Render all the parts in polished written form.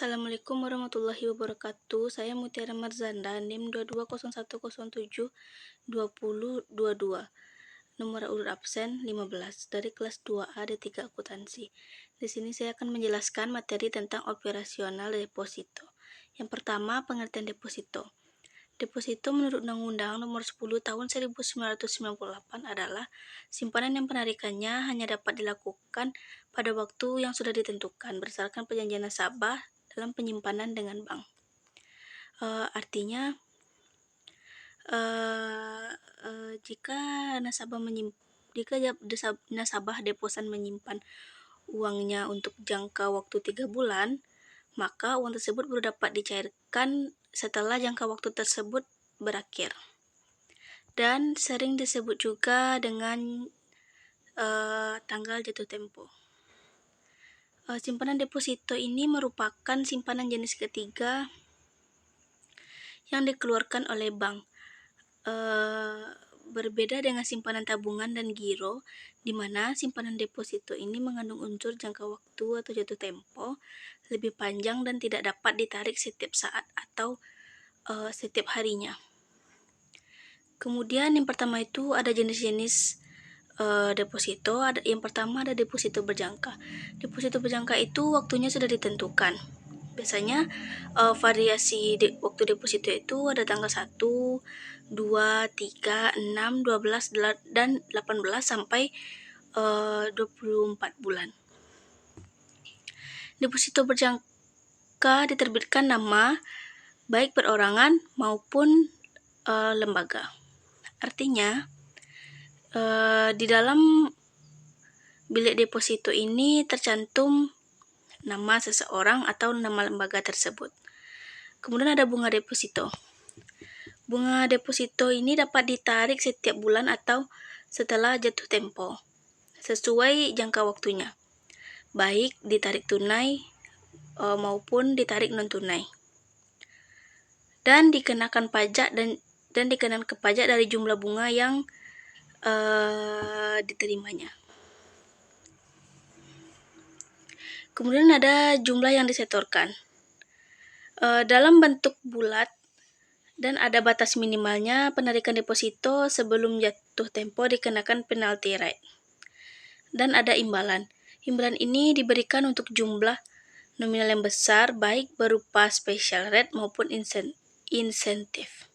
Assalamualaikum warahmatullahi wabarakatuh. Saya Mutiara Marzanda, NIM 2201072022. Nomor urut absen 15 dari kelas 2A D3 Akuntansi. Di sini saya akan menjelaskan materi tentang operasional deposito. Yang pertama, pengertian deposito. Deposito menurut Undang-Undang Nomor 10 Tahun 1998 adalah simpanan yang penarikannya hanya dapat dilakukan pada waktu yang sudah ditentukan berdasarkan perjanjian nasabah dalam penyimpanan dengan bank. Artinya, jika nasabah deposan menyimpan uangnya untuk jangka waktu 3 bulan, maka uang tersebut baru dapat dicairkan setelah jangka waktu tersebut berakhir. Dan sering disebut juga dengan tanggal jatuh tempo. Simpanan deposito ini merupakan simpanan jenis ketiga yang dikeluarkan oleh bank. Berbeda dengan simpanan tabungan dan giro, di mana simpanan deposito ini mengandung unsur jangka waktu atau jatuh tempo lebih panjang dan tidak dapat ditarik setiap saat atau setiap harinya. Kemudian yang pertama itu ada jenis-jenis deposito. Yang pertama ada deposito berjangka. Deposito berjangka itu waktunya sudah ditentukan. Biasanya variasi waktu deposito itu ada tanggal 1, 2, 3, 6, 12, dan 18 sampai 24 bulan. Deposito berjangka diterbitkan nama baik perorangan maupun lembaga. Artinya, di dalam bilik deposito ini tercantum nama seseorang atau nama lembaga tersebut. Kemudian ada bunga deposito. Bunga deposito ini dapat ditarik setiap bulan atau setelah jatuh tempo, sesuai jangka waktunya, baik ditarik tunai maupun ditarik non-tunai. Dan dikenakan pajak dan dikenakan pajak dari jumlah bunga yang diterimanya. Kemudian ada jumlah yang disetorkan dalam bentuk bulat dan ada batas minimalnya. Penarikan deposito sebelum jatuh tempo dikenakan penalty rate. Dan ada imbalan. Imbalan ini diberikan untuk jumlah nominal yang besar, baik berupa special rate maupun insentif,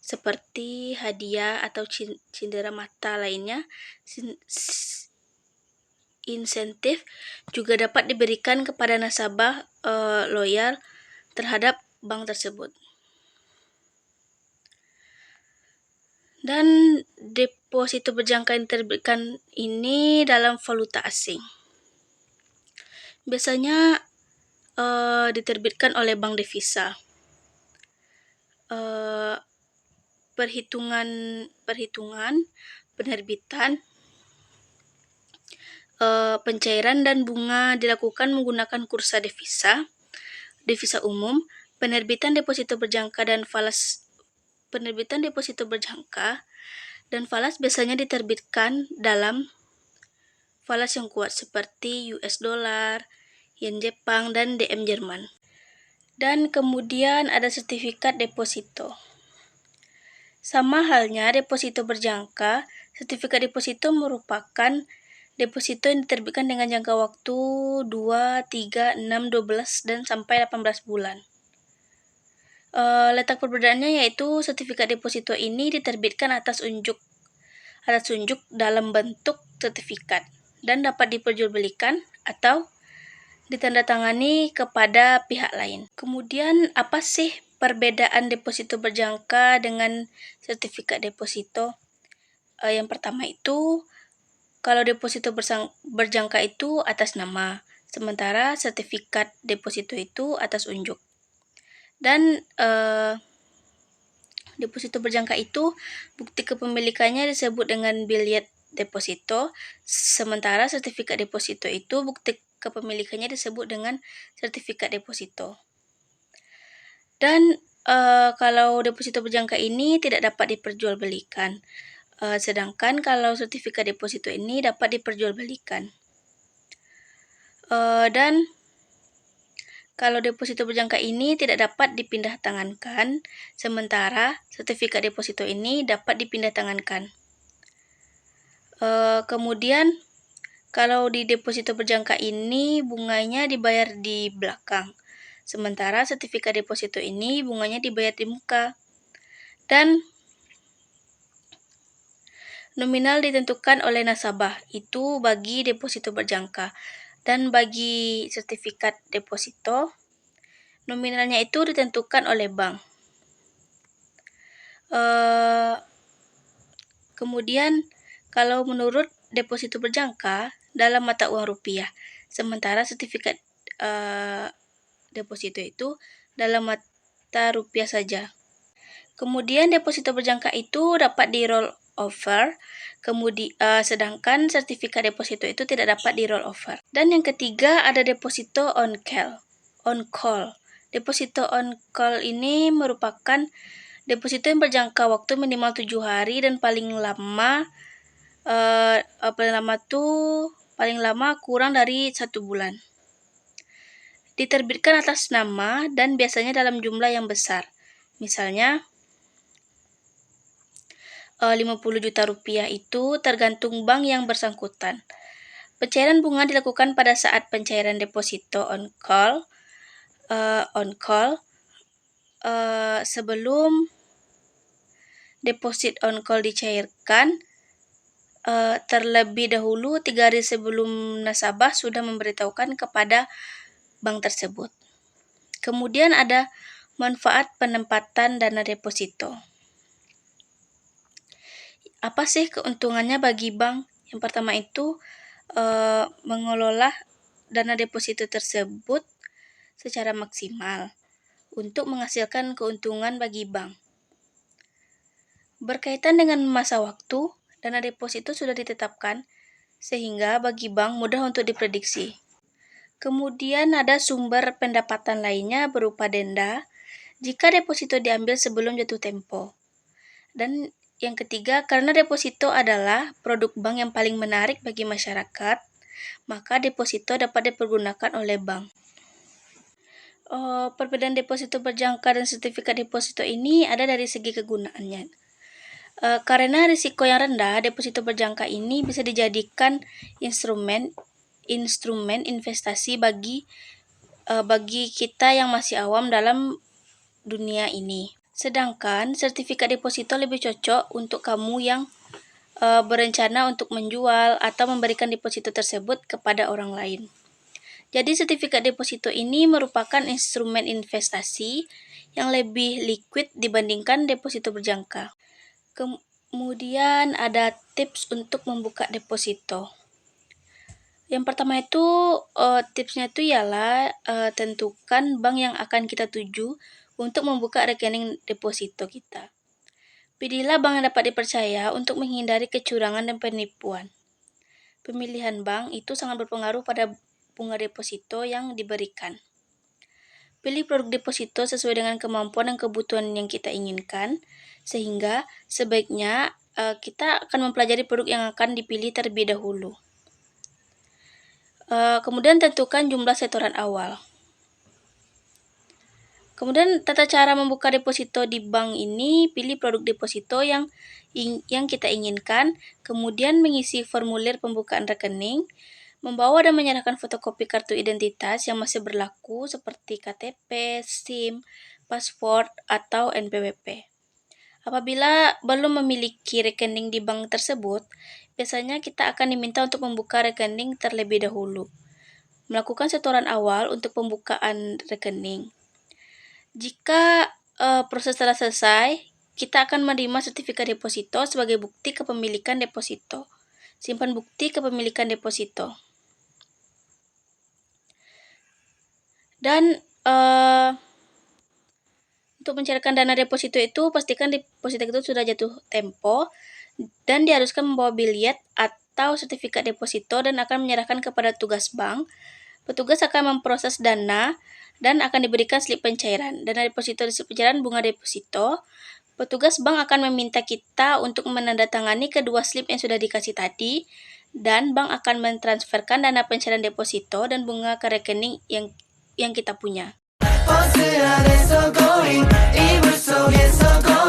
seperti hadiah atau cindera mata lainnya. Insentif juga dapat diberikan kepada nasabah loyal terhadap bank tersebut. Dan deposito berjangka yang diterbitkan ini dalam valuta asing. Biasanya diterbitkan oleh bank devisa. Perhitungan penerbitan, pencairan dan bunga dilakukan menggunakan kursa devisa umum. Penerbitan deposito berjangka dan falas biasanya diterbitkan dalam falas yang kuat seperti US dollar, yen Jepang, dan DM Jerman. Dan kemudian ada sertifikat deposito. Sama halnya deposito berjangka, sertifikat deposito merupakan deposito yang diterbitkan dengan jangka waktu 2, 3, 6, 12, dan sampai 18 bulan. Letak perbedaannya yaitu sertifikat deposito ini diterbitkan atas unjuk dalam bentuk sertifikat dan dapat diperjualbelikan atau ditandatangani kepada pihak lain. Kemudian, apa sih perbedaan deposito berjangka dengan sertifikat deposito? Yang pertama itu, kalau deposito berjangka itu atas nama, sementara sertifikat deposito itu atas unjuk. Dan deposito berjangka itu bukti kepemilikannya disebut dengan billet deposito, sementara sertifikat deposito itu bukti kepemilikannya disebut dengan sertifikat deposito. Dan kalau deposito berjangka ini tidak dapat diperjualbelikan, sedangkan kalau sertifikat deposito ini dapat diperjualbelikan. Dan Kalau deposito berjangka ini tidak dapat dipindah tangankan, sementara sertifikat deposito ini dapat dipindah tangankan. Kemudian, kalau di deposito berjangka ini bunganya dibayar di belakang, sementara sertifikat deposito ini bunganya dibayar di muka. Dan nominal ditentukan oleh nasabah, itu bagi deposito berjangka. Dan bagi sertifikat deposito, nominalnya itu ditentukan oleh bank. Kemudian, kalau menurut deposito berjangka dalam mata uang rupiah, sementara sertifikat deposito itu dalam mata rupiah saja. Kemudian deposito berjangka itu dapat di roll over, sedangkan sertifikat deposito itu tidak dapat di roll over. Dan yang ketiga ada deposito on call. Deposito on call ini merupakan deposito yang berjangka waktu minimal 7 hari dan paling lama kurang dari 1 bulan. Diterbitkan atas nama dan biasanya dalam jumlah yang besar. Misalnya 50 juta rupiah itu tergantung bank yang bersangkutan. Pencairan bunga dilakukan pada saat pencairan deposito on call. Sebelum deposit on call dicairkan, terlebih dahulu 3 hari sebelum nasabah sudah memberitahukan kepada bank tersebut. Kemudian ada manfaat penempatan dana deposito. Apa sih keuntungannya bagi bank? Yang pertama itu mengelola dana deposito tersebut secara maksimal untuk menghasilkan keuntungan bagi bank. Berkaitan dengan masa waktu, dana deposito sudah ditetapkan sehingga bagi bank mudah untuk diprediksi. Kemudian ada sumber pendapatan lainnya berupa denda jika deposito diambil sebelum jatuh tempo. Dan yang ketiga, karena deposito adalah produk bank yang paling menarik bagi masyarakat, maka deposito dapat dipergunakan oleh bank. Perbedaan deposito berjangka dan sertifikat deposito ini ada dari segi kegunaannya. Karena risiko yang rendah, deposito berjangka ini bisa dijadikan instrumen investasi bagi kita yang masih awam dalam dunia ini. Sedangkan sertifikat deposito lebih cocok untuk kamu yang berencana untuk menjual atau memberikan deposito tersebut kepada orang lain. Jadi sertifikat deposito ini merupakan instrumen investasi yang lebih liquid dibandingkan deposito berjangka. Kemudian ada tips untuk membuka deposito. Yang pertama itu tipsnya itu ialah tentukan bank yang akan kita tuju untuk membuka rekening deposito kita. Pilihlah bank yang dapat dipercaya untuk menghindari kecurangan dan penipuan. Pemilihan bank itu sangat berpengaruh pada bunga deposito yang diberikan. Pilih produk deposito sesuai dengan kemampuan dan kebutuhan yang kita inginkan, sehingga sebaiknya kita akan mempelajari produk yang akan dipilih terlebih dahulu. Kemudian tentukan jumlah setoran awal. Kemudian tata cara membuka deposito di bank ini, pilih produk deposito yang kita inginkan, kemudian mengisi formulir pembukaan rekening, membawa dan menyerahkan fotokopi kartu identitas yang masih berlaku seperti KTP, SIM, paspor, atau NPWP. Apabila belum memiliki rekening di bank tersebut, biasanya kita akan diminta untuk membuka rekening terlebih dahulu. Melakukan setoran awal untuk pembukaan rekening. Jika proses telah selesai, kita akan menerima sertifikat deposito sebagai bukti kepemilikan deposito. Simpan bukti kepemilikan deposito. Dan untuk mencairkan dana deposito itu, pastikan deposito itu sudah jatuh tempo dan diharuskan membawa bilet atau sertifikat deposito dan akan menyerahkan kepada tugas bank. Petugas akan memproses dana dan akan diberikan slip pencairan. Dana deposito di slip pencairan bunga deposito. Petugas bank akan meminta kita untuk menandatangani kedua slip yang sudah dikasih tadi dan bank akan mentransferkan dana pencairan deposito dan bunga ke rekening yang yang kita punya. 버스 안에서 going 이불 속에서 going